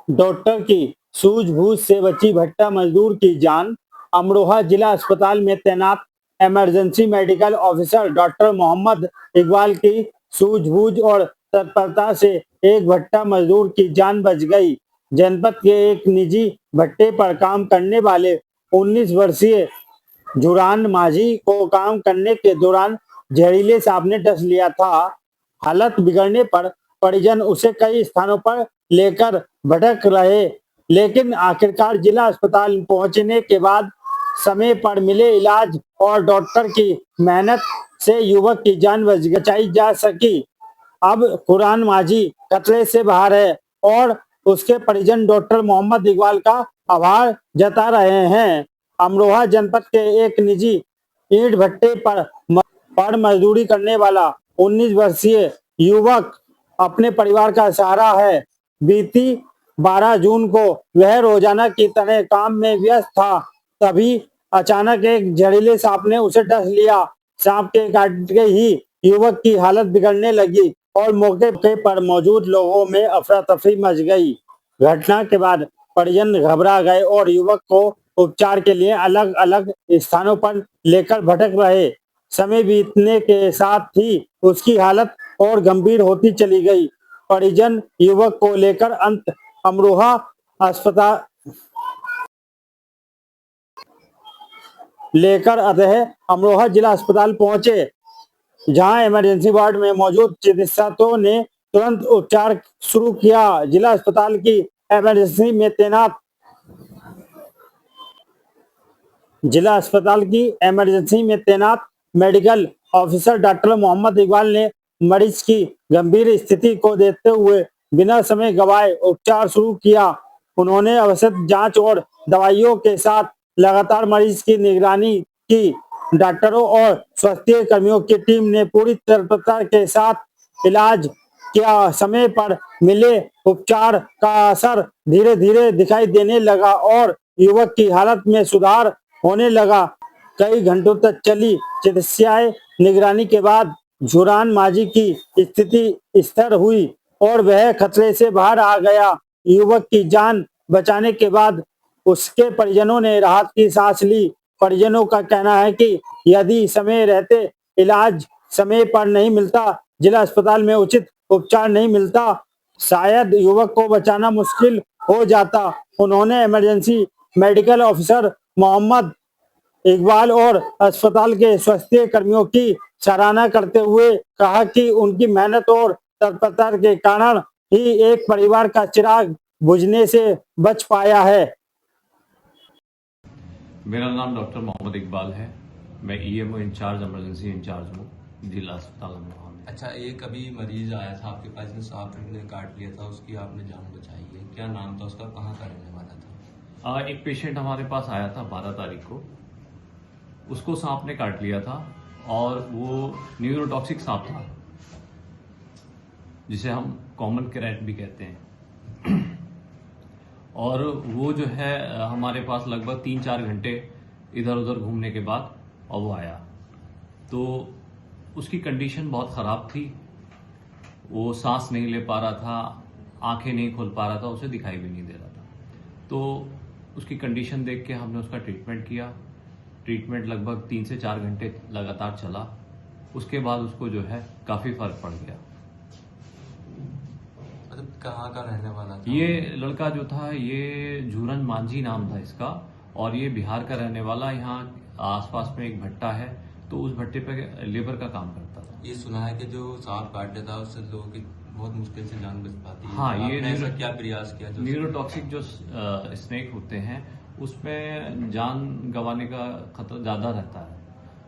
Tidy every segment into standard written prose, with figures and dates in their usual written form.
Doctor की सूझबूझ से बची भट्टा मजदूर की जान। अमरोहा जिला अस्पताल में तैनात emergency medical officer doctor Mohammad Iqbal की सूझबूझ और तत्परता से एक भट्टा मजदूर की जान बच गई। जनपद के एक निजी भट्टे पर काम करने वाले 19 वर्षीय जुरान माझी को काम करने के दौरान जहरीले सांप ने डस लिया था। हालत बिगड़ने पर परिजन उसे कई स्थानों पर लेकर भटक रहे, लेकिन आखिरकार जिला अस्पताल पहुंचने के बाद समय पर मिले इलाज और डॉक्टर की मेहनत से युवक की जान बचाई जा सकी। अब कुरान माझी खतरे से बाहर है और उसके परिजन डॉक्टर मोहम्मद इकबाल का आभार जता रहे हैं। अमरोहा जनपद के एक निजी ईंट भट्टे पर मजदूरी करने वाला 19 वर्षीय युवक अपने परिवार का सहारा है। बीती 12 जून को वह रोजाना की तरह काम में व्यस्त था, तभी अचानक एक जहरीले सांप ने उसे डस लिया। सांप के काटते ही युवक की हालत बिगड़ने लगी और मौके पर मौजूद लोगों में अफरा तफरी मच गई। घटना के बाद परिजन घबरा गए और युवक को उपचार के लिए अलग अलग स्थानों पर लेकर भटक रहे। समय बीतने के साथ ही उसकी हालत और गंभीर होती चली गई। परिजन युवक को लेकर अमरोहा अस्पताल अमरोहा जिला अस्पताल पहुंचे, जहां इमरजेंसी वार्ड में मौजूद चिकित्सकों ने तुरंत उपचार शुरू किया। जिला अस्पताल की इमरजेंसी में तैनात medical officer doctor Mohammad Iqbal ने मरीज की गंभीर स्थिति को देखते हुए बिना समय गंवाए उपचार शुरू किया। उन्होंने आवश्यक जांच और दवाइयों के साथ लगातार मरीज की निगरानी की। डॉक्टरों और स्वास्थ्य कर्मियों की टीम ने पूरी तत्परता के साथ इलाज किया। समय पर मिले उपचार का असर धीरे धीरे दिखाई देने लगा और युवक की हालत में सुधार होने लगा। कई घंटों तक चली चिकित्सीय निगरानी के बाद जुरान माझी की स्थिति स्थिर हुई और वह खतरे से बाहर आ गया। युवक की जान बचाने के बाद उसके परिजनों ने राहत की सांस ली। परिजनों का कहना है कि यदि समय रहते इलाज समय पर नहीं मिलता, जिला अस्पताल में उचित उपचार नहीं मिलता, शायद युवक को बचाना मुश्किल हो जाता। उन्होंने emergency medical officer Mohammad Iqbal और अस्पताल के स्वास्थ्य कर्मियों की सराहना करते हुए कहा कि उनकी मेहनत और तत्परता के कारण ही एक परिवार का चिराग बुझने से बच पाया है। मेरा नाम डॉक्टर मोहम्मद इकबाल है। मैं ईएमओ इंचार्ज, इमरजेंसी इंचार्ज हूँ जिला अस्पताल अमरोहा में। अच्छा, एक अभी मरीज आया था आपके पास जिसने सांप ने काट लिया था, उसकी आपने जान बचाई है, क्या नाम था उसका, कहाँ का रहने वाला था? एक पेशेंट हमारे पास आया था 12 तारीख को, उसको सांप ने काट लिया था और वो न्यूरोटॉक्सिक सांप था, जिसे हम कॉमन कैरेट भी कहते हैं। और वो जो है हमारे पास लगभग 3-4 घंटे इधर उधर घूमने के बाद और वो आया, तो उसकी कंडीशन बहुत ख़राब थी। वो सांस नहीं ले पा रहा था, आंखें नहीं खोल पा रहा था, उसे दिखाई भी नहीं दे रहा था। तो उसकी कंडीशन देख के हमने उसका ट्रीटमेंट किया। ट्रीटमेंट लगभग 3 से 4 घंटे लगातार चला। उसके बाद उसको जो है काफ़ी फ़र्क पड़ गया। मतलब कहाँ का रहने वाला था? ये लड़का जो था, ये झूरन मांझी नाम था इसका, और ये बिहार का रहने वाला, यहाँ आसपास में एक भट्टा है, तो उस भट्टे पे लेबर का काम करता था। ये सुना है कि जो सांप काट लेता है उससे लोगों की बहुत मुश्किल से जान बच पाती है। हाँ, ये ऐसा क्या प्रयास किया? न्यूरोटॉक्सिक जो स्नेक होते हैं उसमें जान गंवाने का खतरा ज़्यादा रहता है।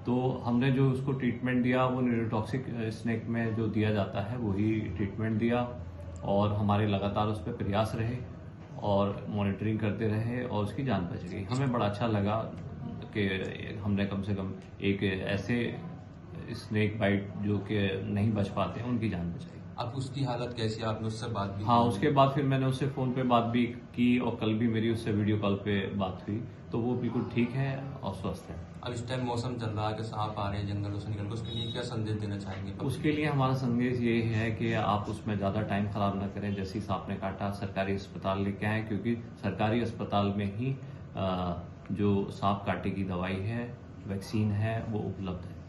तो हमने जो उसको ट्रीटमेंट दिया वो न्यूरोटॉक्सिक स्नेक में जो दिया जाता है वही ट्रीटमेंट दिया, और हमारे लगातार उस पर प्रयास रहे और मॉनिटरिंग करते रहे और उसकी जान बच गई। हमें बड़ा अच्छा लगा कि हमने कम से कम एक ऐसे स्नेक बाइट जो कि नहीं बच पाते हैं उनकी जान बचाई। अब उसकी हालत कैसी है? आपने उससे बात भी? हाँ, उसके बाद फिर मैंने उससे फ़ोन पे बात भी की और कल भी मेरी उससे वीडियो कॉल पे बात हुई। तो वो बिल्कुल ठीक है और स्वस्थ है। अब इस टाइम मौसम चल रहा है कि सांप आ रहे हैं जंगलों से निकल के, उसके लिए क्या संदेश देना चाहेंगे public उसके लिए हमारा संदेश ये है कि आप उसमें ज़्यादा टाइम खराब ना करें। जैसे ही सांप ने काटा सरकारी अस्पताल लेके आएँ, क्योंकि सरकारी अस्पताल में ही जो सांप काटे की दवाई है, वैक्सीन है, वो उपलब्ध है।